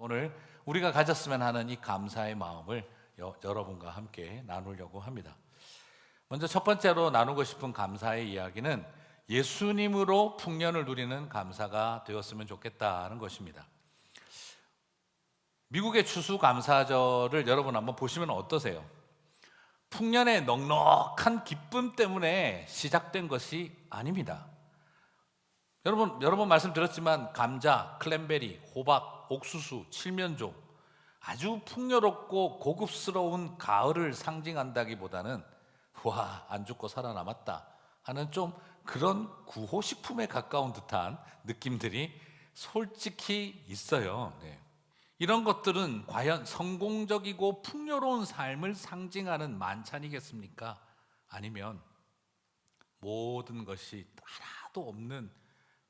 오늘 우리가 가졌으면 하는 이 감사의 마음을 여러분과 함께 나누려고 합니다. 먼저 첫 번째로 나누고 싶은 감사의 이야기는 예수님으로 풍년을 누리는 감사가 되었으면 좋겠다는 것입니다. 미국의 추수감사절을 여러분 한번 보시면 어떠세요? 풍년의 넉넉한 기쁨 때문에 시작된 것이 아닙니다. 여러 번 말씀드렸지만 감자, 클랜베리, 호박, 옥수수, 칠면조, 아주 풍요롭고 고급스러운 가을을 상징한다기보다는 와, 안 죽고 살아남았다 하는 좀 그런 구호식품에 가까운 듯한 느낌들이 솔직히 있어요. 네. 이런 것들은 과연 성공적이고 풍요로운 삶을 상징하는 만찬이겠습니까? 아니면 모든 것이 하나도 없는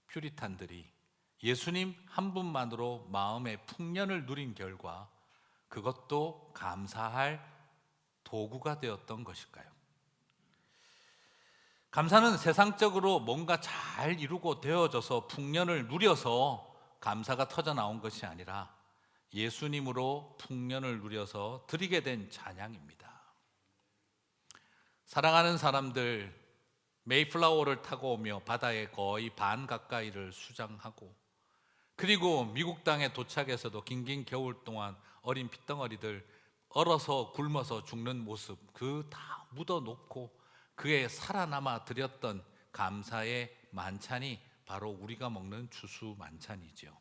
퓨리탄들이 예수님 한 분만으로 마음의 풍년을 누린 결과 그것도 감사할 도구가 되었던 것일까요? 감사는 세상적으로 뭔가 잘 이루고 되어져서 풍년을 누려서 감사가 터져 나온 것이 아니라 예수님으로 풍년을 누려서 드리게 된 찬양입니다. 사랑하는 사람들, 메이플라워를 타고 오며 바다의 거의 반 가까이를 수장하고, 그리고 미국 땅에 도착해서도 긴긴 겨울 동안 어린 핏덩어리들 얼어서 굶어서 죽는 모습 그 다 묻어놓고 그에 살아남아 드렸던 감사의 만찬이 바로 우리가 먹는 추수 만찬이죠.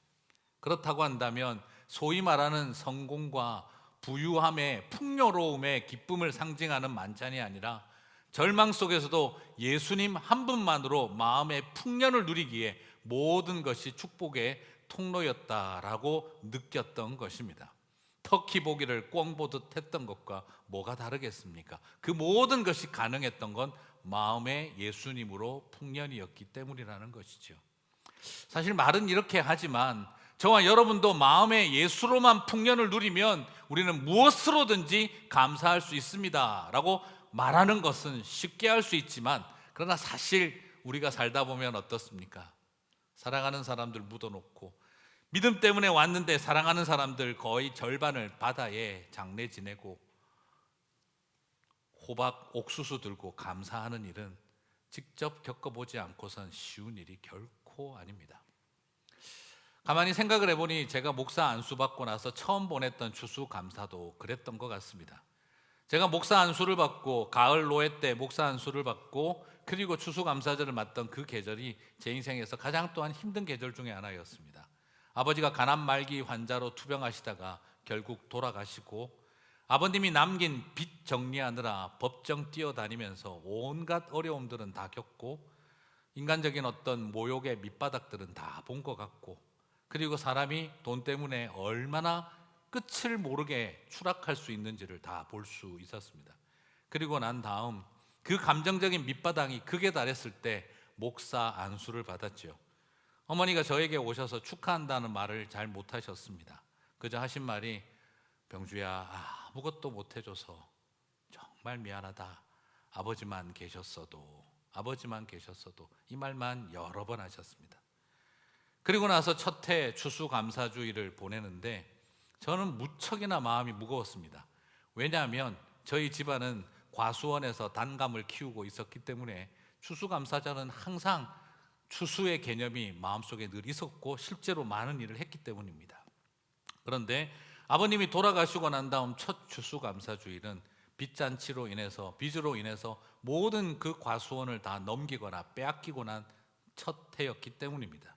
그렇다고 한다면 소위 말하는 성공과 부유함의 풍요로움의 기쁨을 상징하는 만찬이 아니라 절망 속에서도 예수님 한 분만으로 마음의 풍년을 누리기에 모든 것이 축복의 통로였다라고 느꼈던 것입니다. 터키 보기를 꿩 보듯 했던 것과 뭐가 다르겠습니까? 그 모든 것이 가능했던 건 마음의 예수님으로 풍년이었기 때문이라는 것이죠. 사실 말은 이렇게 하지만 저와 여러분도 마음의 예수로만 풍년을 누리면 우리는 무엇으로든지 감사할 수 있습니다 라고 말하는 것은 쉽게 할 수 있지만, 그러나 사실 우리가 살다 보면 어떻습니까? 사랑하는 사람들 묻어놓고, 믿음 때문에 왔는데 사랑하는 사람들 거의 절반을 바다에 장례 지내고, 호박, 옥수수 들고 감사하는 일은 직접 겪어보지 않고선 쉬운 일이 결코 아닙니다. 가만히 생각을 해보니 제가 목사 안수 받고 나서 처음 보냈던 추수감사도 그랬던 것 같습니다. 제가 목사 안수를 받고 가을 노예 때 목사 안수를 받고 그리고 추수감사절을 맞던 그 계절이 제 인생에서 가장 또한 힘든 계절 중에 하나였습니다. 아버지가 가난 말기 환자로 투병하시다가 결국 돌아가시고, 아버님이 남긴 빚 정리하느라 법정 뛰어다니면서 온갖 어려움들은 다 겪고 인간적인 어떤 모욕의 밑바닥들은 다 본 것 같고, 그리고 사람이 돈 때문에 얼마나 끝을 모르게 추락할 수 있는지를 다 볼 수 있었습니다. 그리고 난 다음 그 감정적인 밑바닥이 극에 달했을 때 목사 안수를 받았죠. 어머니가 저에게 오셔서 축하한다는 말을 잘 못하셨습니다. 그저 하신 말이 병주야, 아무것도 못해줘서 정말 미안하다. 아버지만 계셨어도 이 말만 여러 번 하셨습니다. 그리고 나서 첫 해 추수감사주일을 보내는데 저는 무척이나 마음이 무거웠습니다. 왜냐하면 저희 집안은 과수원에서 단감을 키우고 있었기 때문에 추수감사절은 항상 추수의 개념이 마음속에 늘 있었고 실제로 많은 일을 했기 때문입니다. 그런데 아버님이 돌아가시고 난 다음 첫 추수감사주일은 빚잔치로 인해서, 빚으로 인해서 모든 그 과수원을 다 넘기거나 빼앗기고 난 첫 해였기 때문입니다.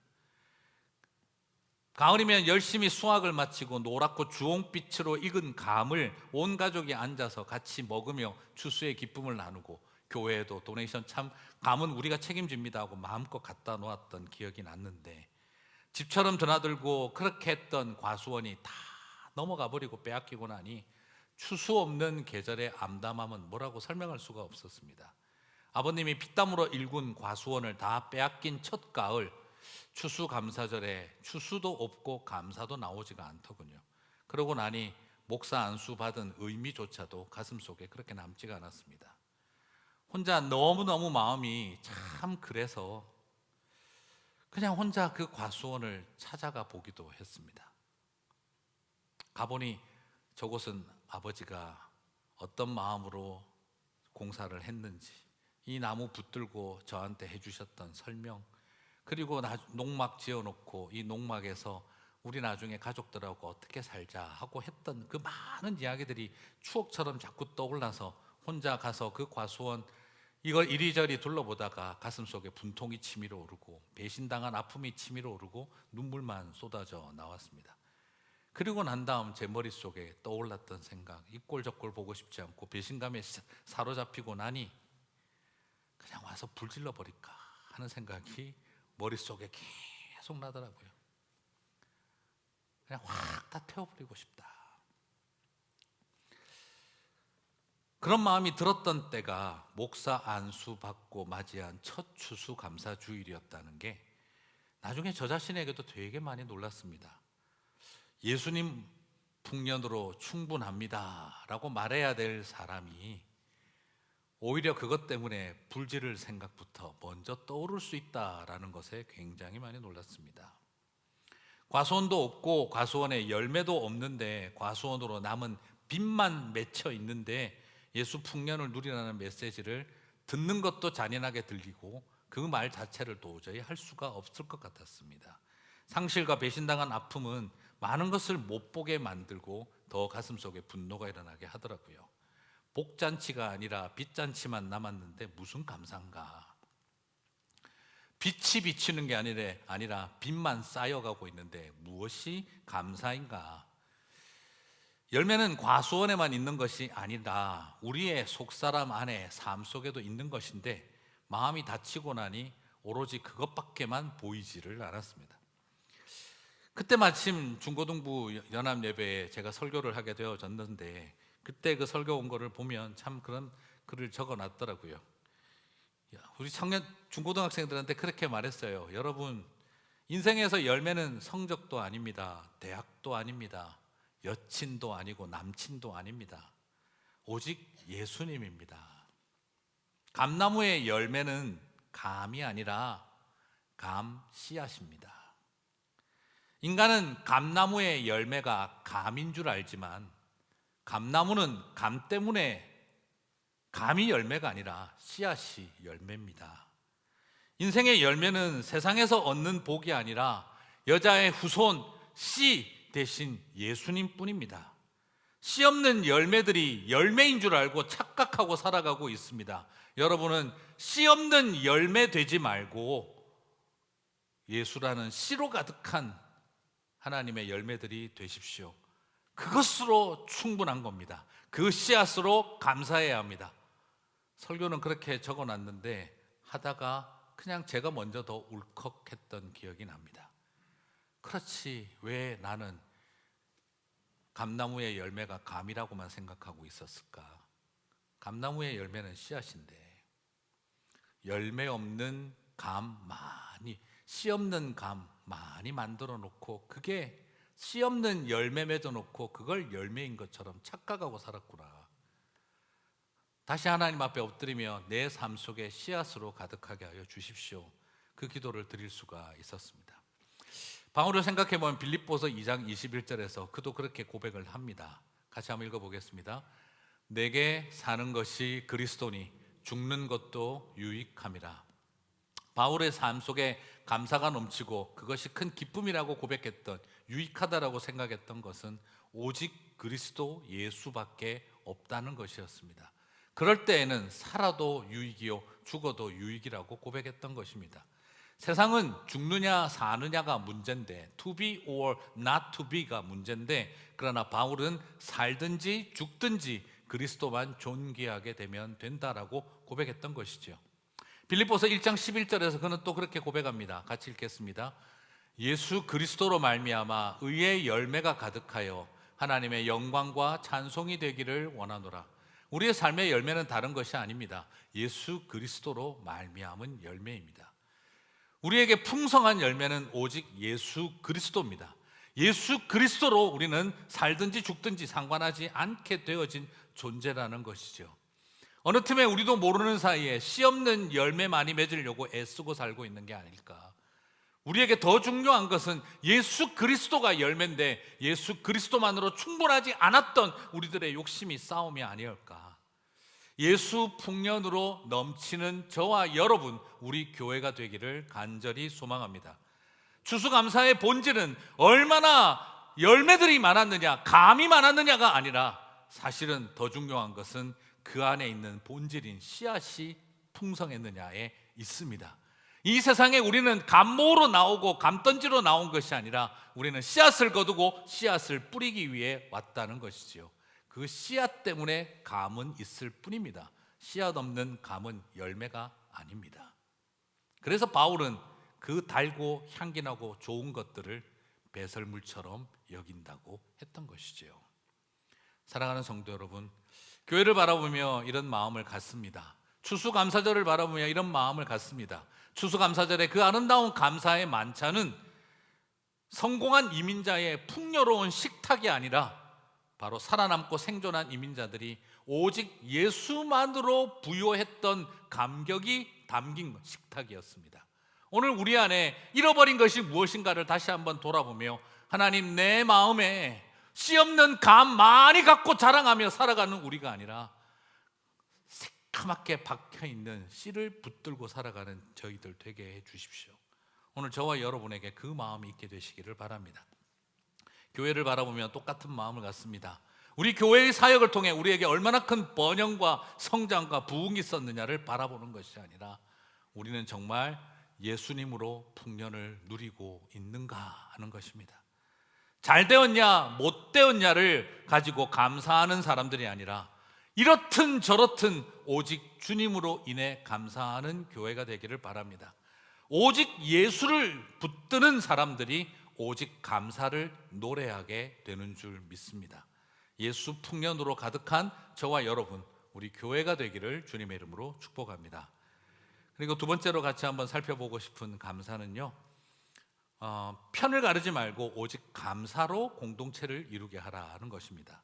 가을이면 열심히 수확을 마치고 노랗고 주홍빛으로 익은 감을 온 가족이 앉아서 같이 먹으며 추수의 기쁨을 나누고, 교회에도 도네이션 참 감은 우리가 책임집니다 하고 마음껏 갖다 놓았던 기억이 났는데, 집처럼 드나들고 그렇게 했던 과수원이 다 넘어가 버리고 빼앗기고 나니 추수 없는 계절의 암담함은 뭐라고 설명할 수가 없었습니다. 아버님이 피땀으로 일군 과수원을 다 빼앗긴 첫 가을, 추수감사절에 추수도 없고 감사도 나오지가 않더군요. 그러고 나니 목사 안수 받은 의미조차도 가슴속에 그렇게 남지가 않았습니다. 혼자 너무너무 마음이 참 그래서 그냥 혼자 그 과수원을 찾아가 보기도 했습니다. 가보니 저곳은 아버지가 어떤 마음으로 공사를 했는지, 이 나무 붙들고 저한테 해주셨던 설명, 그리고 농막 지어놓고 이 농막에서 우리 나중에 가족들하고 어떻게 살자 하고 했던 그 많은 이야기들이 추억처럼 자꾸 떠올라서 혼자 가서 그 과수원 이걸 이리저리 둘러보다가 가슴속에 분통이 치밀어 오르고 배신당한 아픔이 치밀어 오르고 눈물만 쏟아져 나왔습니다. 그리고 난 다음 제 머릿속에 떠올랐던 생각, 이 꼴 저 꼴 보고 싶지 않고 배신감에 사로잡히고 나니 그냥 와서 불질러 버릴까 하는 생각이 머릿속에 계속 나더라고요. 그냥 확 다 태워버리고 싶다. 그런 마음이 들었던 때가 목사 안수 받고 맞이한 첫 추수감사 주일이었다는 게 나중에 저 자신에게도 되게 많이 놀랐습니다. 예수님 풍년으로 충분합니다 라고 말해야 될 사람이 오히려 그것 때문에 불지를 생각부터 먼저 떠오를 수 있다라는 것에 굉장히 많이 놀랐습니다. 과수원도 없고 과수원에 열매도 없는데 과수원으로 남은 빛만 맺혀 있는데 예수 풍년을 누리라는 메시지를 듣는 것도 잔인하게 들리고 그 말 자체를 도저히 할 수가 없을 것 같았습니다. 상실과 배신당한 아픔은 많은 것을 못 보게 만들고 더 가슴속에 분노가 일어나게 하더라고요. 복잔치가 아니라 빚잔치만 남았는데 무슨 감사인가? 빛이 비치는 게 아니라 빛만 쌓여가고 있는데 무엇이 감사인가? 열매는 과수원에만 있는 것이 아니다. 우리의 속사람 안에 삶 속에도 있는 것인데 마음이 다치고 나니 오로지 그것밖에만 보이지를 않았습니다. 그때 마침 중고등부 연합예배에 제가 설교를 하게 되어졌는데 그때 그 설교 온 거를 보면 참 그런 글을 적어놨더라고요. 우리 청년 중고등학생들한테 그렇게 말했어요. 여러분, 인생에서 열매는 성적도 아닙니다. 대학도 아닙니다. 여친도 아니고 남친도 아닙니다. 오직 예수님입니다. 감나무의 열매는 감이 아니라 감 씨앗입니다. 인간은 감나무의 열매가 감인 줄 알지만 감나무는 감 때문에 감이 열매가 아니라 씨앗이 열매입니다. 인생의 열매는 세상에서 얻는 복이 아니라 여자의 후손 씨 대신 예수님 뿐입니다. 씨 없는 열매들이 열매인 줄 알고 착각하고 살아가고 있습니다. 여러분은 씨 없는 열매 되지 말고 예수라는 씨로 가득한 하나님의 열매들이 되십시오. 그것으로 충분한 겁니다. 그 씨앗으로 감사해야 합니다. 설교는 그렇게 적어놨는데 하다가 그냥 제가 먼저 더 울컥했던 기억이 납니다. 그렇지, 왜 나는 감나무의 열매가 감이라고만 생각하고 있었을까? 감나무의 열매는 씨앗인데 열매 없는 감 많이, 씨 없는 감 많이 만들어 놓고 그게 씨 없는 열매 맺어 놓고 그걸 열매인 것처럼 착각하고 살았구나. 다시 하나님 앞에 엎드리며 내 삶 속에 씨앗으로 가득하게 하여 주십시오. 그 기도를 드릴 수가 있었습니다. 바울을 생각해보면 빌립보서 2장 21절에서 그도 그렇게 고백을 합니다. 같이 한번 읽어보겠습니다. 내게 사는 것이 그리스도니 죽는 것도 유익함이라. 바울의 삶 속에 감사가 넘치고 그것이 큰 기쁨이라고 고백했던, 유익하다라고 생각했던 것은 오직 그리스도 예수밖에 없다는 것이었습니다. 그럴 때에는 살아도 유익이요 죽어도 유익이라고 고백했던 것입니다. 세상은 죽느냐 사느냐가 문제인데, to be or not to be가 문제인데, 그러나 바울은 살든지 죽든지 그리스도만 존귀하게 되면 된다라고 고백했던 것이죠. 빌립보서 1장 11절에서 그는 또 그렇게 고백합니다. 같이 읽겠습니다. 예수 그리스도로 말미암아 의의 열매가 가득하여 하나님의 영광과 찬송이 되기를 원하노라. 우리의 삶의 열매는 다른 것이 아닙니다. 예수 그리스도로 말미암은 열매입니다. 우리에게 풍성한 열매는 오직 예수 그리스도입니다. 예수 그리스도로 우리는 살든지 죽든지 상관하지 않게 되어진 존재라는 것이죠. 어느 틈에 우리도 모르는 사이에 씨 없는 열매 많이 맺으려고 애쓰고 살고 있는 게 아닐까. 우리에게 더 중요한 것은 예수 그리스도가 열매인데 예수 그리스도만으로 충분하지 않았던 우리들의 욕심이 싸움이 아니었을까. 예수 풍년으로 넘치는 저와 여러분, 우리 교회가 되기를 간절히 소망합니다. 추수감사의 본질은 얼마나 열매들이 많았느냐, 감이 많았느냐가 아니라 사실은 더 중요한 것은 그 안에 있는 본질인 씨앗이 풍성했느냐에 있습니다. 이 세상에 우리는 감모로 나오고 감던지로 나온 것이 아니라 우리는 씨앗을 거두고 씨앗을 뿌리기 위해 왔다는 것이지요. 그 씨앗 때문에 감은 있을 뿐입니다. 씨앗 없는 감은 열매가 아닙니다. 그래서 바울은 그 달고 향기나고 좋은 것들을 배설물처럼 여긴다고 했던 것이지요. 사랑하는 성도 여러분, 교회를 바라보며 이런 마음을 갖습니다. 추수감사절을 바라보며 이런 마음을 갖습니다. 추수감사절의 그 아름다운 감사의 만찬은 성공한 이민자의 풍요로운 식탁이 아니라 바로 살아남고 생존한 이민자들이 오직 예수만으로 부여했던 감격이 담긴 식탁이었습니다. 오늘 우리 안에 잃어버린 것이 무엇인가를 다시 한번 돌아보며 하나님, 내 마음에 씨 없는 감 많이 갖고 자랑하며 살아가는 우리가 아니라 새카맣게 박혀있는 씨를 붙들고 살아가는 저희들 되게 해주십시오. 오늘 저와 여러분에게 그 마음이 있게 되시기를 바랍니다. 교회를 바라보면 똑같은 마음을 갖습니다. 우리 교회의 사역을 통해 우리에게 얼마나 큰 번영과 성장과 부흥이 있었느냐를 바라보는 것이 아니라 우리는 정말 예수님으로 풍년을 누리고 있는가 하는 것입니다. 잘 되었냐 못 되었냐를 가지고 감사하는 사람들이 아니라 이렇든 저렇든 오직 주님으로 인해 감사하는 교회가 되기를 바랍니다. 오직 예수를 붙드는 사람들이 오직 감사를 노래하게 되는 줄 믿습니다. 예수 풍년으로 가득한 저와 여러분, 우리 교회가 되기를 주님의 이름으로 축복합니다. 그리고 두 번째로 같이 한번 살펴보고 싶은 감사는요, 편을 가르지 말고 오직 감사로 공동체를 이루게 하라는 것입니다.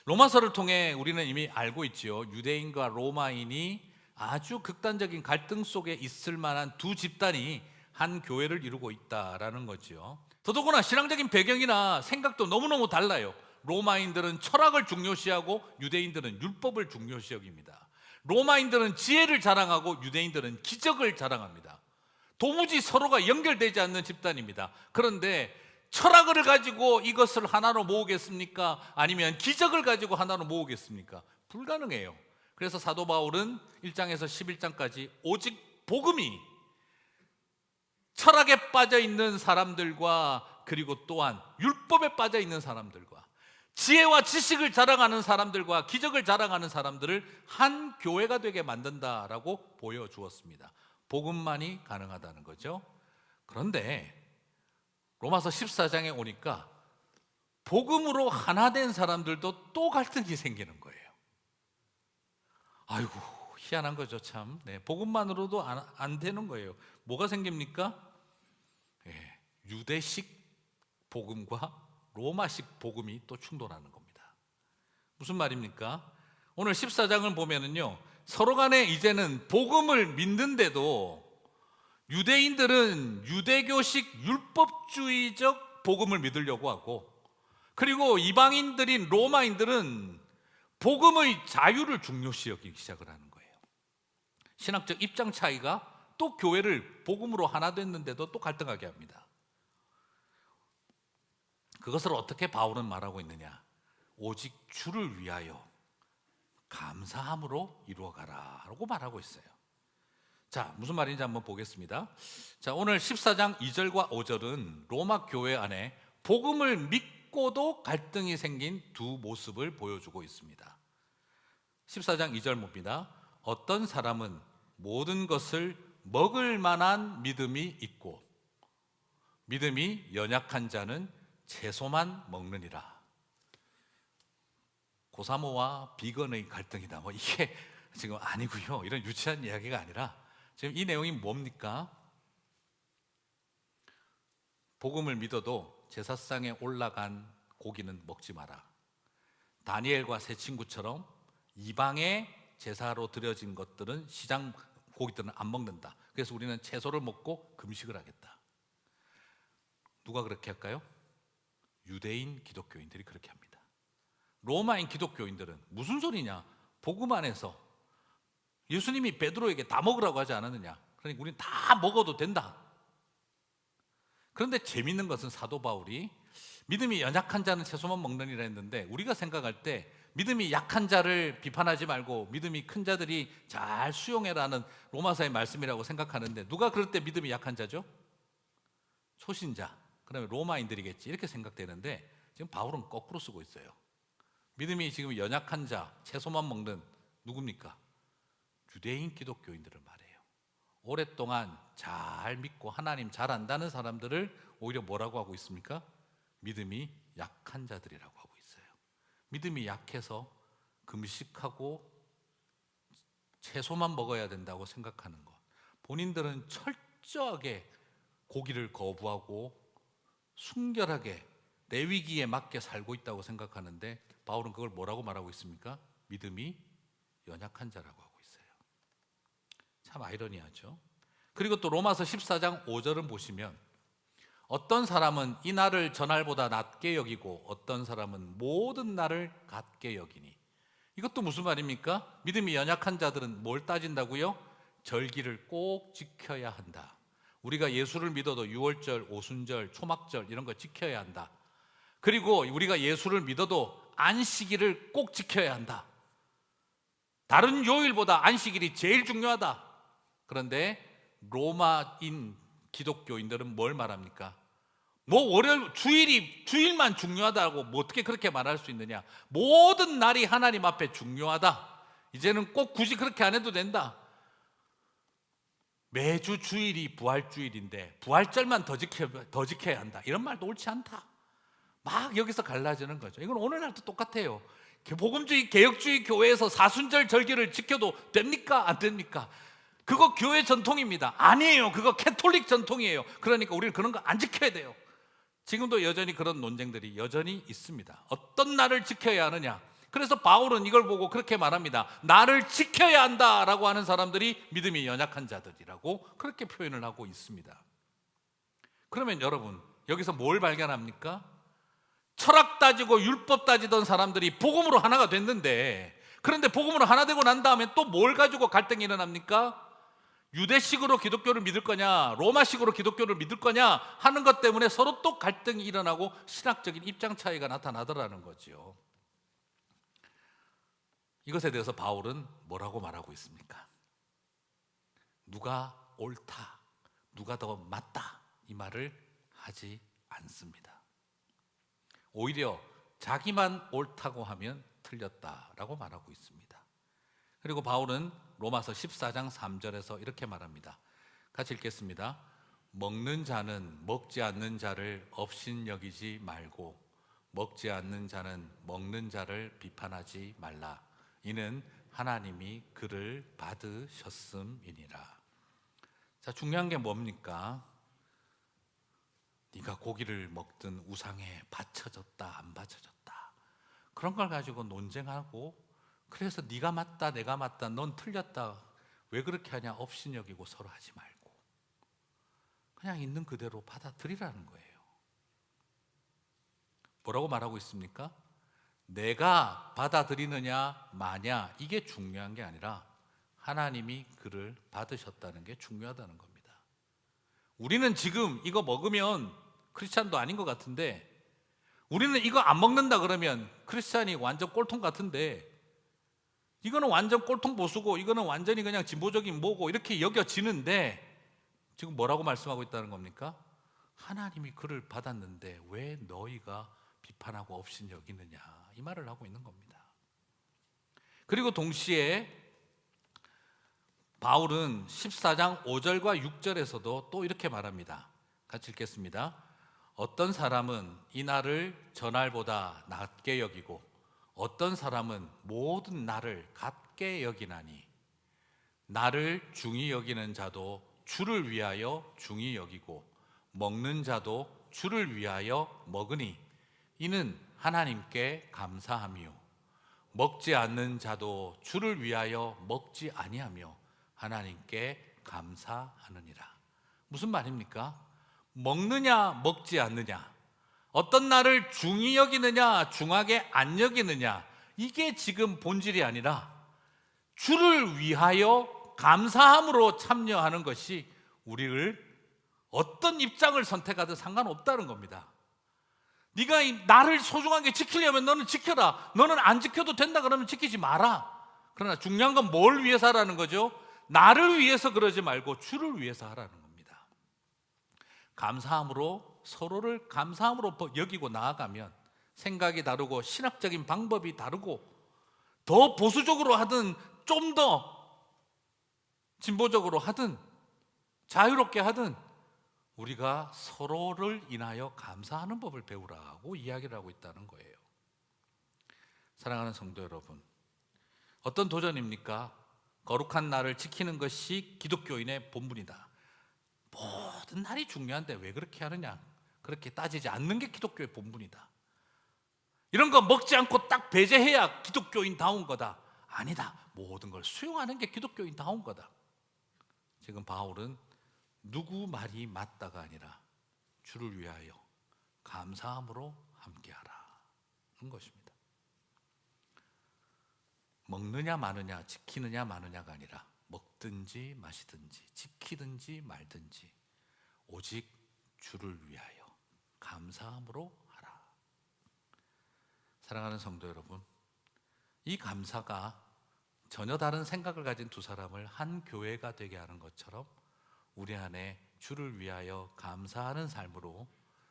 로마서를 통해 우리는 이미 알고 있지요. 유대인과 로마인이 아주 극단적인 갈등 속에 있을 만한 두 집단이 한 교회를 이루고 있다라는 거지요. 더더구나 신앙적인 배경이나 생각도 너무너무 달라요. 로마인들은 철학을 중요시하고 유대인들은 율법을 중요시 여깁니다. 로마인들은 지혜를 자랑하고 유대인들은 기적을 자랑합니다. 도무지 서로가 연결되지 않는 집단입니다. 그런데 철학을 가지고 이것을 하나로 모으겠습니까? 아니면 기적을 가지고 하나로 모으겠습니까? 불가능해요. 그래서 사도 바울은 1장에서 11장까지 오직 복음이 철학에 빠져 있는 사람들과 그리고 또한 율법에 빠져 있는 사람들과 지혜와 지식을 자랑하는 사람들과 기적을 자랑하는 사람들을 한 교회가 되게 만든다라고 보여주었습니다. 복음만이 가능하다는 거죠. 그런데 로마서 14장에 오니까 복음으로 하나 된 사람들도 또 갈등이 생기는 거예요. 아이고, 희한한 거죠, 참. 네, 복음만으로도 안 되는 거예요. 뭐가 생깁니까? 네, 유대식 복음과 로마식 복음이 또 충돌하는 겁니다. 무슨 말입니까? 오늘 14장을 보면은요, 서로 간에 이제는 복음을 믿는데도 유대인들은 유대교식 율법주의적 복음을 믿으려고 하고, 그리고 이방인들인 로마인들은 복음의 자유를 중요시 여기기 시작을 하는 거예요. 신학적 입장 차이가 또 교회를 복음으로 하나 됐는데도 또 갈등하게 합니다. 그것을 어떻게 바울은 말하고 있느냐? 오직 주를 위하여 감사함으로 이루어가라라고 말하고 있어요. 자, 무슨 말인지 한번 보겠습니다. 자, 오늘 14장 2절과 5절은 로마 교회 안에 복음을 믿고도 갈등이 생긴 두 모습을 보여주고 있습니다. 14장 2절 봅니다. 어떤 사람은 모든 것을 먹을 만한 믿음이 있고 믿음이 연약한 자는 채소만 먹느니라. 고사모와 비건의 갈등이다. 뭐 이게 지금 아니고요. 이런 유치한 이야기가 아니라 지금 이 내용이 뭡니까? 복음을 믿어도 제사상에 올라간 고기는 먹지 마라. 다니엘과 세 친구처럼 이방의 제사로 드려진 것들은 시장 고기들은 안 먹는다. 그래서 우리는 채소를 먹고 금식을 하겠다. 누가 그렇게 할까요? 유대인 기독교인들이 그렇게 합니다. 로마인 기독교인들은 무슨 소리냐? 복음 안에서 예수님이 베드로에게 다 먹으라고 하지 않았느냐? 그러니까 우리는 다 먹어도 된다. 그런데 재밌는 것은 사도 바울이 믿음이 연약한 자는 채소만 먹느니라 했는데, 우리가 생각할 때 믿음이 약한 자를 비판하지 말고 믿음이 큰 자들이 잘 수용해라는 로마서의 말씀이라고 생각하는데, 누가 그럴 때 믿음이 약한 자죠? 초신자, 그러면 로마인들이겠지, 이렇게 생각되는데 지금 바울은 거꾸로 쓰고 있어요. 믿음이 지금 연약한 자, 채소만 먹는 누굽니까? 유대인 기독교인들을 말해요. 오랫동안 잘 믿고 하나님 잘 안다는 사람들을 오히려 뭐라고 하고 있습니까? 믿음이 약한 자들이라고 하고 있어요. 믿음이 약해서 금식하고 채소만 먹어야 된다고 생각하는 것, 본인들은 철저하게 고기를 거부하고 순결하게 내 위기에 맞게 살고 있다고 생각하는데, 바울은 그걸 뭐라고 말하고 있습니까? 믿음이 연약한 자라고 하고 있어요. 참 아이러니하죠. 그리고 또 로마서 14장 5절을 보시면, 어떤 사람은 이 날을 전날보다 낮게 여기고 어떤 사람은 모든 날을 같게 여기니. 이것도 무슨 말입니까? 믿음이 연약한 자들은 뭘 따진다고요? 절기를 꼭 지켜야 한다. 우리가 예수를 믿어도 유월절, 오순절, 초막절 이런 거 지켜야 한다. 그리고 우리가 예수를 믿어도 안식일을 꼭 지켜야 한다. 다른 요일보다 안식일이 제일 중요하다. 그런데 로마인 기독교인들은 뭘 말합니까? 뭐 월요일 주일만 중요하다고 뭐 어떻게 그렇게 말할 수 있느냐? 모든 날이 하나님 앞에 중요하다. 이제는 꼭 굳이 그렇게 안 해도 된다. 매주 주일이 부활주일인데 부활절만 더 지켜야 한다. 이런 말도 옳지 않다. 막 여기서 갈라지는 거죠. 이건 오늘날도 똑같아요. 복음주의 개혁주의 교회에서 사순절 절기를 지켜도 됩니까? 안 됩니까? 그거 교회 전통입니다. 아니에요. 그거 캐톨릭 전통이에요. 그러니까 우리는 그런 거 안 지켜야 돼요. 지금도 여전히 그런 논쟁들이 여전히 있습니다. 어떤 날을 지켜야 하느냐? 그래서 바울은 이걸 보고 그렇게 말합니다. 나를 지켜야 한다라고 하는 사람들이 믿음이 연약한 자들이라고 그렇게 표현을 하고 있습니다. 그러면 여러분, 여기서 뭘 발견합니까? 철학 따지고 율법 따지던 사람들이 복음으로 하나가 됐는데, 그런데 복음으로 하나 되고 난 다음에 또 뭘 가지고 갈등이 일어납니까? 유대식으로 기독교를 믿을 거냐, 로마식으로 기독교를 믿을 거냐 하는 것 때문에 서로 또 갈등이 일어나고 신학적인 입장 차이가 나타나더라는 거죠. 이것에 대해서 바울은 뭐라고 말하고 있습니까? 누가 옳다, 누가 더 맞다, 이 말을 하지 않습니다. 오히려 자기만 옳다고 하면 틀렸다라고 말하고 있습니다. 그리고 바울은 로마서 14장 3절에서 이렇게 말합니다. 같이 읽겠습니다. 먹는 자는 먹지 않는 자를 업신여기지 말고 먹지 않는 자는 먹는 자를 비판하지 말라. 이는 하나님이 그를 받으셨음이니라. 자, 중요한 게 뭡니까? 네가 고기를 먹든 우상에 바쳐졌다 안 바쳐졌다, 그런 걸 가지고 논쟁하고, 그래서 네가 맞다 내가 맞다 넌 틀렸다 왜 그렇게 하냐 업신여기고 서로 하지 말고 그냥 있는 그대로 받아들이라는 거예요. 뭐라고 말하고 있습니까? 내가 받아들이느냐 마냐 이게 중요한 게 아니라 하나님이 그를 받으셨다는 게 중요하다는 겁니다. 우리는 지금 이거 먹으면 크리스찬도 아닌 것 같은데, 우리는 이거 안 먹는다 그러면 크리스찬이 완전 꼴통 같은데, 이거는 완전 꼴통 보수고 이거는 완전히 그냥 진보적인 뭐고 이렇게 여겨지는데, 지금 뭐라고 말씀하고 있다는 겁니까? 하나님이 그를 받았는데 왜 너희가 비판하고 업신여기느냐, 이 말을 하고 있는 겁니다. 그리고 동시에 바울은 14장 5절과 6절에서도 또 이렇게 말합니다. 같이 읽겠습니다. 어떤 사람은 이 날을 저날보다 낮게 여기고 어떤 사람은 모든 날을 같게 여기나니, 나를 중히 여기는 자도 주를 위하여 중히 여기고 먹는 자도 주를 위하여 먹으니 이는 하나님께 감사하며 먹지 않는 자도 주를 위하여 먹지 아니하며 하나님께 감사하느니라. 무슨 말입니까? 먹느냐 먹지 않느냐, 어떤 날을 중히 여기느냐 중하게 안 여기느냐, 이게 지금 본질이 아니라 주를 위하여 감사함으로 참여하는 것이 우리를 어떤 입장을 선택하든 상관없다는 겁니다. 네가 나를 소중하게 지키려면 너는 지켜라. 너는 안 지켜도 된다 그러면 지키지 마라. 그러나 중요한 건 뭘 위해서 하라는 거죠? 나를 위해서 그러지 말고 주를 위해서 하라는 겁니다. 감사함으로, 서로를 감사함으로 여기고 나아가면 생각이 다르고 신학적인 방법이 다르고 더 보수적으로 하든 좀 더 진보적으로 하든 자유롭게 하든 우리가 서로를 인하여 감사하는 법을 배우라고 이야기를 하고 있다는 거예요. 사랑하는 성도 여러분, 어떤 도전입니까? 거룩한 날을 지키는 것이 기독교인의 본분이다. 모든 날이 중요한데 왜 그렇게 하느냐? 그렇게 따지지 않는 게 기독교의 본분이다. 이런 거 먹지 않고 딱 배제해야 기독교인다운 거다. 아니다. 모든 걸 수용하는 게 기독교인다운 거다. 지금 바울은 누구 말이 맞다가 아니라 주를 위하여 감사함으로 함께하라 는 것입니다. 먹느냐 마느냐, 지키느냐 마느냐가 아니라 먹든지 마시든지 지키든지 말든지 오직 주를 위하여 감사함으로 하라. 사랑하는 성도 여러분, 이 감사가 전혀 다른 생각을 가진 두 사람을 한 교회가 되게 하는 것처럼 우리 안에 주를 위하여 감사하는 삶으로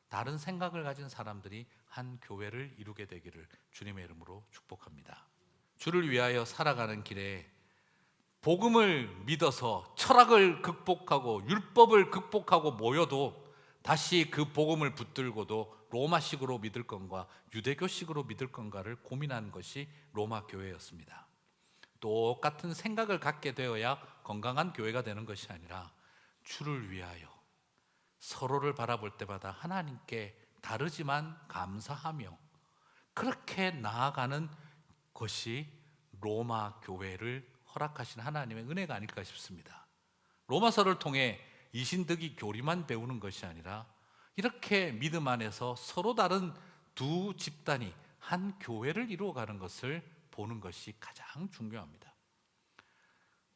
다른 생각을 가진 사람들이 한 교회를 이루게 되기를 주님의 이름으로 축복합니다. 주를 위하여 살아가는 길에 복음을 믿어서 철학을 극복하고 율법을 극복하고 모여도 다시 그 복음을 붙들고도 로마식으로 믿을 건가 유대교식으로 믿을 건가를 고민한 것이 로마 교회였습니다. 똑같은 생각을 갖게 되어야 건강한 교회가 되는 것이 아니라 주를 위하여 서로를 바라볼 때마다 하나님께 다르지만 감사하며 그렇게 나아가는 것이 로마 교회를 허락하신 하나님의 은혜가 아닐까 싶습니다. 로마서를 통해 이신득이 교리만 배우는 것이 아니라 이렇게 믿음 안에서 서로 다른 두 집단이 한 교회를 이루어가는 것을 보는 것이 가장 중요합니다.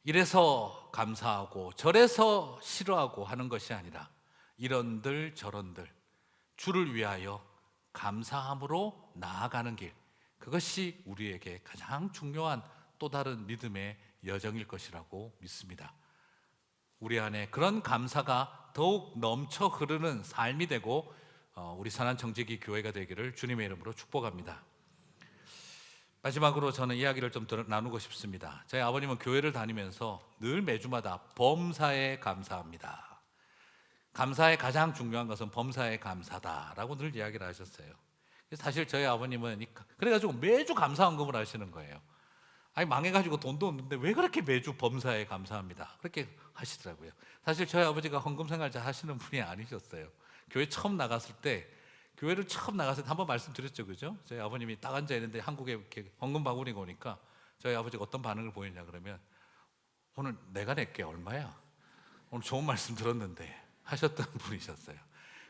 이래서 감사하고 저래서 싫어하고 하는 것이 아니라 이런들 저런들 주를 위하여 감사함으로 나아가는 길, 그것이 우리에게 가장 중요한 또 다른 믿음의 여정일 것이라고 믿습니다. 우리 안에 그런 감사가 더욱 넘쳐 흐르는 삶이 되고 우리 선한정직이 교회가 되기를 주님의 이름으로 축복합니다. 마지막으로 저는 이야기를 좀 나누고 싶습니다. 저희 아버님은 교회를 다니면서 늘 매주마다 범사에 감사합니다. 감사의 가장 중요한 것은 범사에 감사다라고 늘 이야기를 하셨어요. 사실 저희 아버님은 그래가지고 매주 감사헌금을 하시는 거예요. 아니 망해가지고 돈도 없는데 왜 그렇게 매주 범사에 감사합니다 그렇게 하시더라고요. 사실 저희 아버지가 헌금 생활 잘 하시는 분이 아니셨어요. 교회 처음 나갔을 때 교회를 처음 나갔을 때 한번 말씀드렸죠, 그죠? 저희 아버님이 딱 앉아 있는데 한국에 이렇게 헌금 바구니가 오니까 저희 아버지가 어떤 반응을 보였냐 그러면 오늘 내가 낼게 얼마야? 오늘 좋은 말씀 들었는데 하셨던 분이셨어요.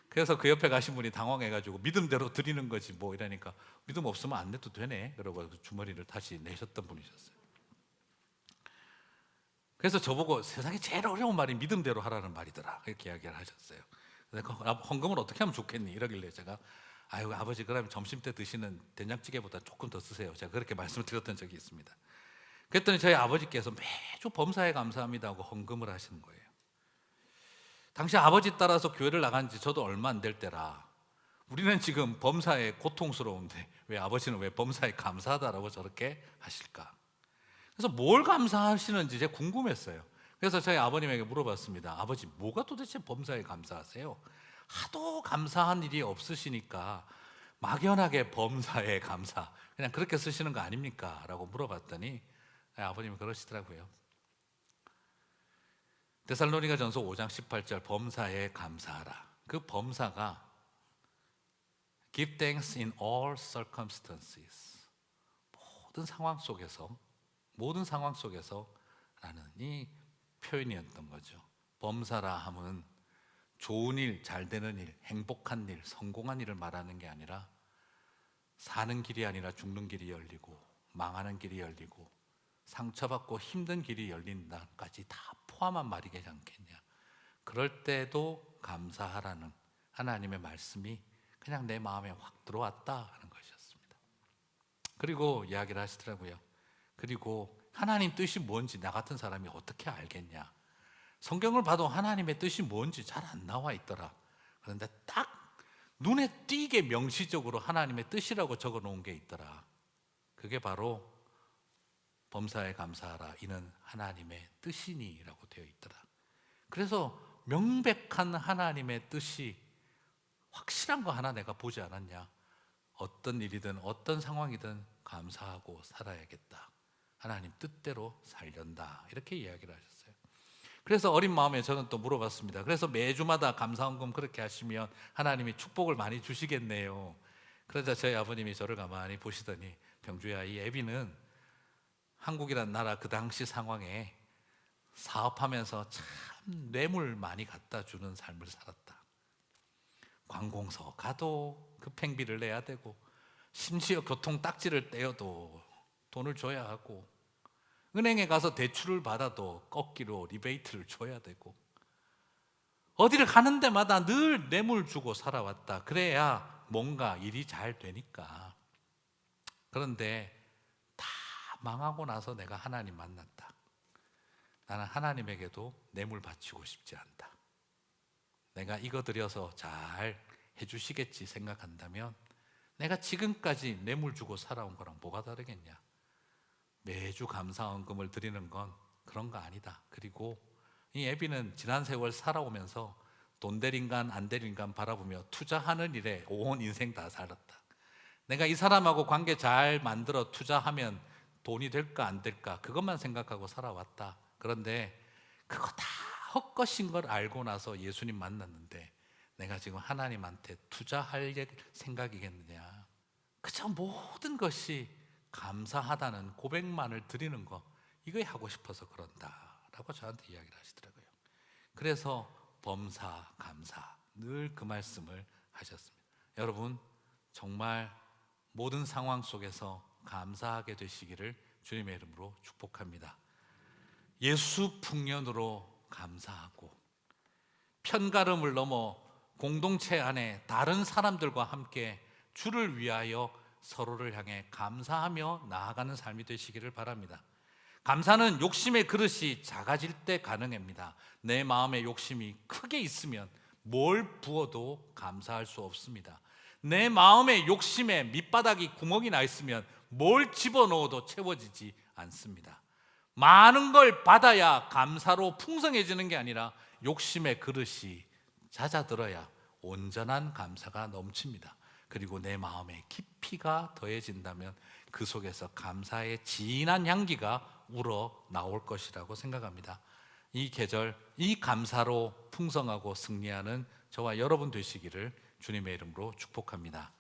그래서 그 옆에 가신 분이 당황해가지고 믿음대로 드리는 거지 뭐 이러니까 믿음 없으면 안 내도 되네 그러고 주머니를 다시 내셨던 분이셨어요. 그래서 저보고 세상에 제일 어려운 말이 믿음대로 하라는 말이더라 이렇게 이야기를 하셨어요. 헌금을 어떻게 하면 좋겠니? 이러길래 제가 아유 아버지 그러면 점심 때 드시는 된장찌개보다 조금 더 쓰세요. 제가 그렇게 말씀을 드렸던 적이 있습니다. 그랬더니 저희 아버지께서 매주 범사에 감사합니다 하고 헌금을 하시는 거예요. 당시 아버지 따라서 교회를 나간 지 저도 얼마 안 될 때라 우리는 지금 범사에 고통스러운데 왜 아버지는 왜 범사에 감사하다라고 저렇게 하실까? 그래서 뭘 감사하시는지 제가 궁금했어요. 그래서 저희 아버님에게 물어봤습니다. 아버지 뭐가 도대체 범사에 감사하세요? 하도 감사한 일이 없으시니까 막연하게 범사에 감사 그냥 그렇게 쓰시는 거 아닙니까? 라고 물어봤더니 아버님이 그러시더라고요. 데살로니가전서 5장 18절 범사에 감사하라. 그 범사가 Give thanks in all circumstances. 모든 상황 속에서 라는 이 표현이었던 거죠. 범사라 함은 좋은 일, 잘 되는 일, 행복한 일, 성공한 일을 말하는 게 아니라 사는 길이 아니라 죽는 길이 열리고 망하는 길이 열리고 상처받고 힘든 길이 열린다까지 다 포함한 말이겠지 않겠냐. 그럴 때도 감사하라는 하나님의 말씀이 그냥 내 마음에 확 들어왔다 하는 것이었습니다. 그리고 이야기를 하시더라고요. 그리고 하나님 뜻이 뭔지 나 같은 사람이 어떻게 알겠냐. 성경을 봐도 하나님의 뜻이 뭔지 잘 안 나와 있더라. 그런데 딱 눈에 띄게 명시적으로 하나님의 뜻이라고 적어 놓은 게 있더라. 그게 바로 범사에 감사하라, 이는 하나님의 뜻이니라고 되어 있더라. 그래서 명백한 하나님의 뜻이 확실한 거 하나 내가 보지 않았냐. 어떤 일이든 어떤 상황이든 감사하고 살아야겠다. 하나님 뜻대로 살련다. 이렇게 이야기를 하셨어요. 그래서 어린 마음에 저는 또 물어봤습니다. 그래서 매주마다 감사헌금 그렇게 하시면 하나님이 축복을 많이 주시겠네요. 그러자 저희 아버님이 저를 가만히 보시더니, 병주야, 이 애비는 한국이란 나라 그 당시 상황에 사업하면서 참 뇌물 많이 갖다 주는 삶을 살았다. 관공서 가도 급행비를 내야 되고, 심지어 교통 딱지를 떼어도 돈을 줘야 하고, 은행에 가서 대출을 받아도 꺾기로 리베이트를 줘야 되고, 어디를 가는 데마다 늘 뇌물 주고 살아왔다. 그래야 뭔가 일이 잘 되니까. 그런데 다 망하고 나서 내가 하나님 만났다. 나는 하나님에게도 뇌물 바치고 싶지 않다. 내가 이거 드려서 잘 해주시겠지 생각한다면 내가 지금까지 뇌물 주고 살아온 거랑 뭐가 다르겠냐. 매주 감사헌금을 드리는 건 그런 거 아니다. 그리고 이 애비는 지난 세월 살아오면서 돈 될 인간 안 될 인간 바라보며 투자하는 일에 온 인생 다 살았다. 내가 이 사람하고 관계 잘 만들어 투자하면 돈이 될까 안 될까 그것만 생각하고 살아왔다. 그런데 그거 다 헛것인 걸 알고 나서 예수님 만났는데 내가 지금 하나님한테 투자할 생각이겠느냐. 그저 모든 것이 감사하다는 고백만을 드리는 거, 이거 하고 싶어서 그런다 라고 저한테 이야기를 하시더라고요. 그래서 범사, 감사, 늘 그 말씀을 하셨습니다. 여러분, 정말 모든 상황 속에서 감사하게 되시기를 주님의 이름으로 축복합니다. 예수 풍년으로 감사하고 편가름을 넘어 공동체 안에 다른 사람들과 함께 주를 위하여 서로를 향해 감사하며 나아가는 삶이 되시기를 바랍니다. 감사는 욕심의 그릇이 작아질 때 가능합니다. 내 마음에 욕심이 크게 있으면 뭘 부어도 감사할 수 없습니다. 내 마음의 욕심에 밑바닥이 구멍이 나 있으면 뭘 집어넣어도 채워지지 않습니다. 많은 걸 받아야 감사로 풍성해지는 게 아니라 욕심의 그릇이 잦아들어야 온전한 감사가 넘칩니다. 그리고 내 마음에 깊이가 더해진다면 그 속에서 감사의 진한 향기가 우러 나올 것이라고 생각합니다. 이 계절, 이 감사로 풍성하고 승리하는 저와 여러분 되시기를 주님의 이름으로 축복합니다.